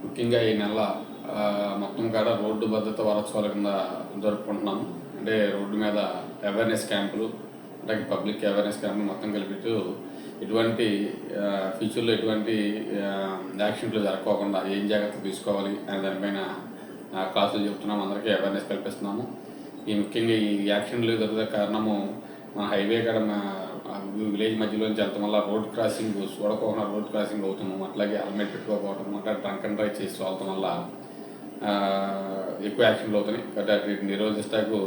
ముఖ్యంగా ఈ నెల మొత్తం కాడ రోడ్డు భద్రత వారోత్సవాల కింద జరుపుకుంటున్నాము. అంటే రోడ్డు మీద అవేర్నెస్ క్యాంపులు, అలాగే పబ్లిక్ అవేర్నెస్ క్యాంపులు మొత్తం కలిపిస్తూ ఎటువంటి ఫ్యూచర్లో ఎటువంటి యాక్సిడెంట్లు జరగకోకుండా ఏం జాగ్రత్తలు తీసుకోవాలి అనే దానిపైన క్లాసులు చెప్తున్నాము. అందరికీ అవేర్నెస్ కల్పిస్తున్నాము. ముఖ్యంగా ఈ యాక్సిడెంట్లు జరిగే కారణము మన హైవే కాడ విలేజ్ మధ్యలోంచి వెళ్తాం వల్ల రోడ్ క్రాసింగ్ చూడకోకుండా రోడ్ క్రాసింగ్ అవుతున్నాము. అట్లాగే హెల్మెట్ పెట్టుకోకపోవడం, అట్లా డ్రంక్ అండ్ డ్రైవ్ చేసి వెళ్ళటం వల్ల ఎక్కువ యాక్సిడెంట్లు అవుతున్నాయి. కాబట్టి వీటిని నిరోధిస్తాకు